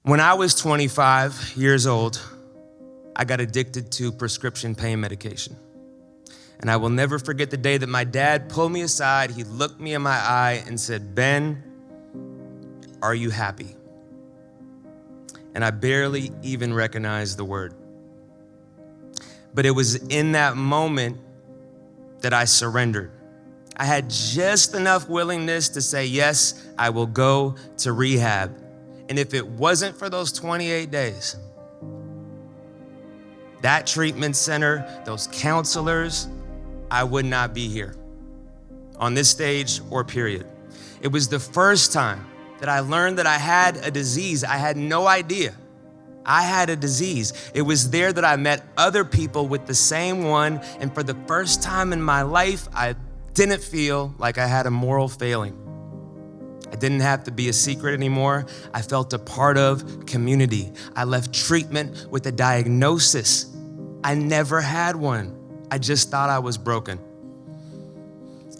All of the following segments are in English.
When I was 25 years old, I got addicted to prescription pain medication. And I will never forget the day that my dad pulled me aside, he looked me in my eye and said, "Ben, are you happy?" And I barely even recognized the word. But it was in that moment that I surrendered. I had just enough willingness to say, yes, I will go to rehab. And if it wasn't for those 28 days, that treatment center, those counselors, I would not be here on this stage or period. It was the first time that I learned that I had a disease. I had no idea I had a disease. It was there that I met other people with the same one. And for the first time in my life, I didn't feel like I had a moral failing. I didn't have to be a secret anymore. I felt a part of community. I left treatment with a diagnosis. I never had one. I just thought I was broken.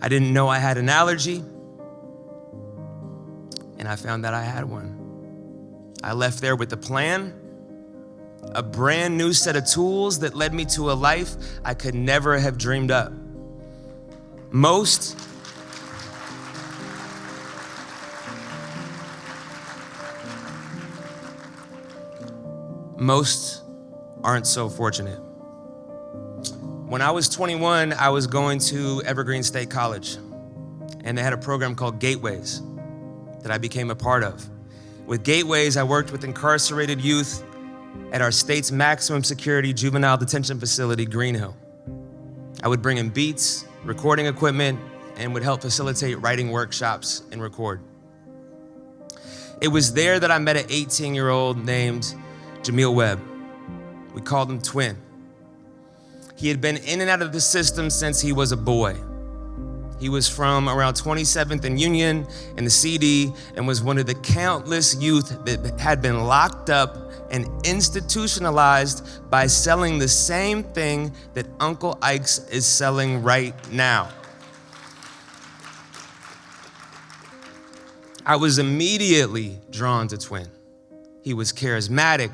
I didn't know I had an allergy, and I found that I had one. I left there with a plan, a brand new set of tools that led me to a life I could never have dreamed up. Most aren't so fortunate. When I was 21, I was going to Evergreen State College, and they had a program called Gateways that I became a part of. With Gateways, I worked with incarcerated youth at our state's maximum security juvenile detention facility, Green Hill. I would bring in beats, recording equipment, and would help facilitate writing workshops and record. It was there that I met an 18-year-old named Jamil Webb. We called him Twin. He had been in and out of the system since he was a boy. He was from around 27th and Union in the CD and was one of the countless youth that had been locked up and institutionalized by selling the same thing that Uncle Ike's is selling right now. I was immediately drawn to Twin. He was charismatic,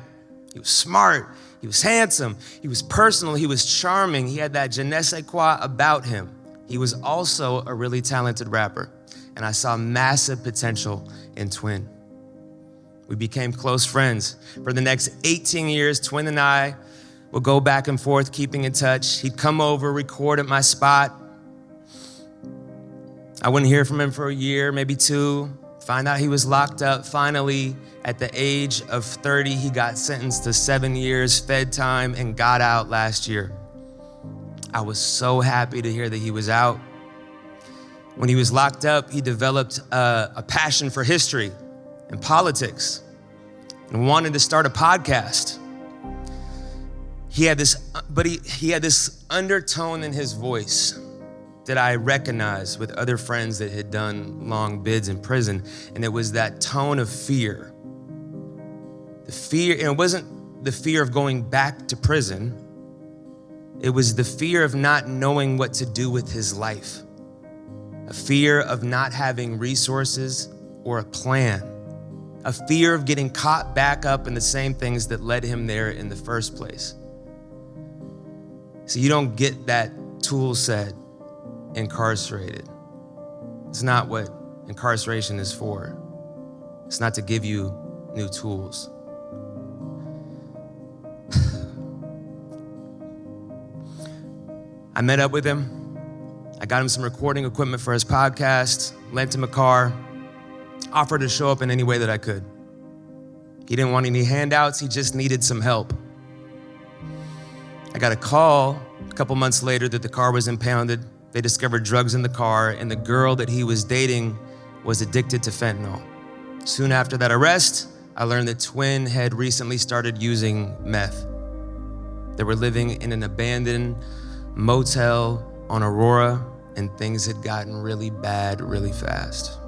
he was smart, he was handsome, he was personal, he was charming, he had that je ne sais quoi about him. He was also a really talented rapper, and I saw massive potential in Twin. We became close friends. For the next 18 years, Twin and I would go back and forth, keeping in touch. He'd come over, record at my spot. I wouldn't hear from him for a year, maybe two. Find out he was locked up. Finally, at the age of 30, he got sentenced to 7 years, fed time, and got out last year. I was so happy to hear that he was out. When he was locked up, he developed a passion for history and politics and wanted to start a podcast. He had this undertone in his voice that I recognized with other friends that had done long bids in prison, and it was that tone of fear. The fear, and it wasn't the fear of going back to prison. It was the fear of not knowing what to do with his life, a fear of not having resources or a plan, a fear of getting caught back up in the same things that led him there in the first place. So you don't get that tool set incarcerated. It's not what incarceration is for. It's not to give you new tools. I met up with him. I got him some recording equipment for his podcast, lent him a car, offered to show up in any way that I could. He didn't want any handouts, he just needed some help. I got a call a couple months later that the car was impounded. They discovered drugs in the car, and the girl that he was dating was addicted to fentanyl. Soon after that arrest, I learned that Twin had recently started using meth. They were living in an abandoned motel on Aurora, and things had gotten really bad really fast.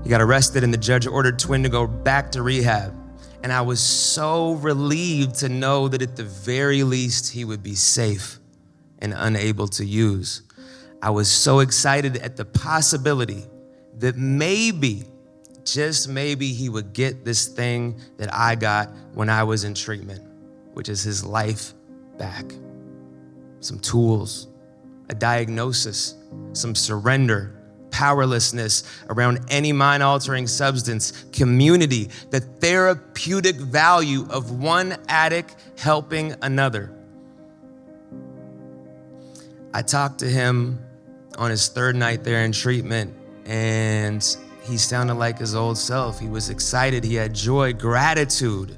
He got arrested, and the judge ordered Twin to go back to rehab. And I was so relieved to know that at the very least, he would be safe and unable to use. I was so excited at the possibility that maybe just maybe he would get this thing that I got when I was in treatment, which is his life back. Some tools, a diagnosis, some surrender, powerlessness around any mind-altering substance, community, the therapeutic value of one addict helping another. I talked to him on his third night there in treatment, and he sounded like his old self. He was excited, he had joy, gratitude.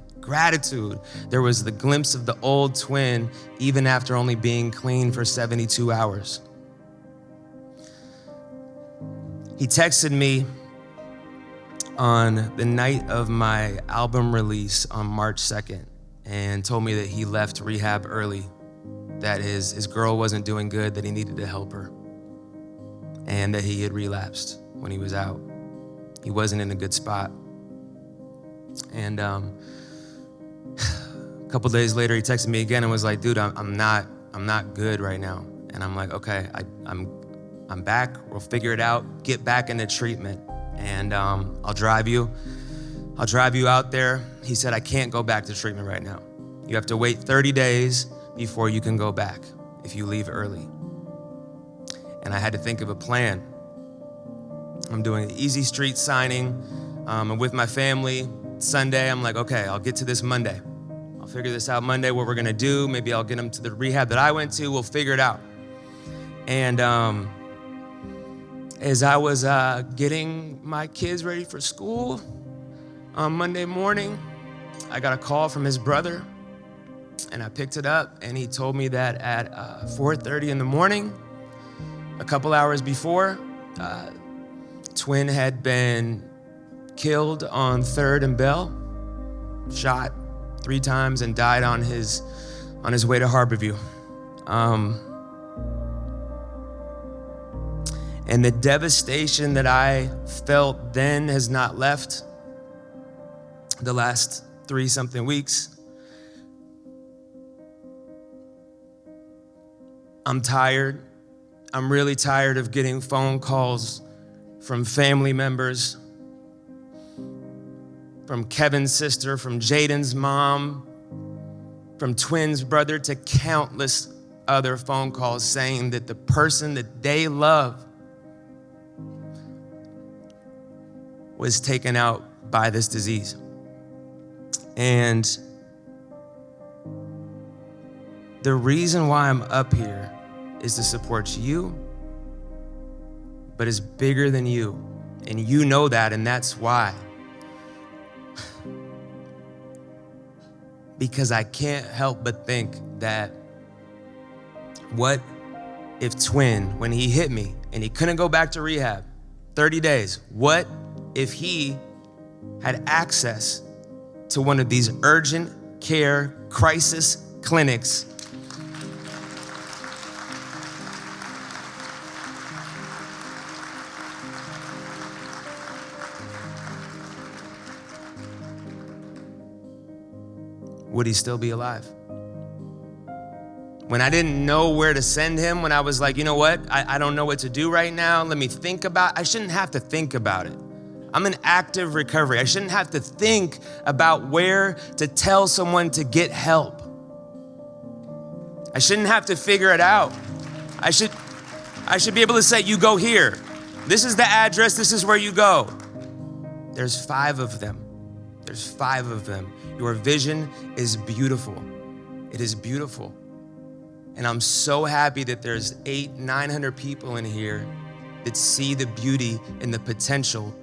There was the glimpse of the old twin, even after only being clean for 72 hours. He texted me on the night of my album release on March 2nd and told me that he left rehab early, that his girl wasn't doing good, that he needed to help her, and that he had relapsed when he was out. He wasn't in a good spot. And a couple days later, he texted me again and was like, dude, I'm not good right now. And I'm like, okay, I'm back. We'll figure it out. Get back into treatment, and I'll drive you out there. He said, I can't go back to treatment right now. You have to wait 30 days before you can go back if you leave early. And I had to think of a plan. I'm doing an easy street signing. I'm with my family. Sunday, I'm like, okay, I'll get to this Monday. I'll figure this out Monday, what we're gonna do. Maybe I'll get him to the rehab that I went to. We'll figure it out. And as I was getting my kids ready for school on Monday morning, I got a call from his brother, and I picked it up, and he told me that at 4:30 in the morning, a couple hours before, twin had been killed on 3rd and Bell, shot 3 times, and died on his way to Harborview. And the devastation that I felt then has not left the last 3-something weeks. I'm tired. I'm really tired of getting phone calls from family members, from Kevin's sister, from Jaden's mom, from Twin's brother, to countless other phone calls saying that the person that they love was taken out by this disease. And the reason why I'm up here is to support you, but it's bigger than you. And you know that, and that's why. Because I can't help but think that what if Twin, when he hit me and he couldn't go back to rehab, 30 days, what if he had access to one of these urgent care crisis clinics would he still be alive? When I didn't know where to send him, when I was like, you know what, I don't know what to do right now, let me think about, I shouldn't have to think about it. I'm in active recovery. I shouldn't have to think about where to tell someone to get help. I shouldn't have to figure it out. I should be able to say, you go here. This is the address, this is where you go. There's 5 of them. There's 5 of them. Your vision is beautiful. It is beautiful. And I'm so happy that there's 800-900 people in here that see the beauty and the potential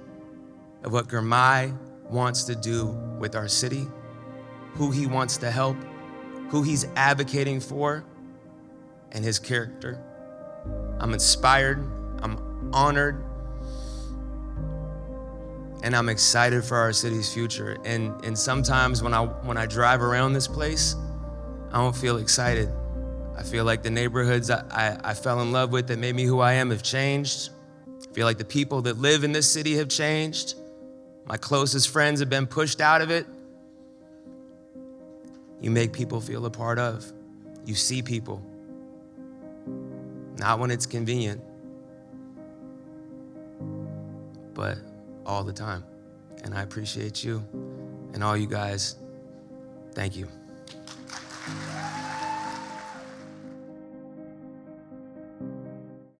of what Girmay wants to do with our city, who he wants to help, who he's advocating for, and his character. I'm inspired, I'm honored, and I'm excited for our city's future. And sometimes when I drive around this place, I don't feel excited. I feel like the neighborhoods I fell in love with that made me who I am have changed. I feel like the people that live in this city have changed. My closest friends have been pushed out of it. You make people feel a part of. You see people. Not when it's convenient, but all the time. And I appreciate you and all you guys. Thank you.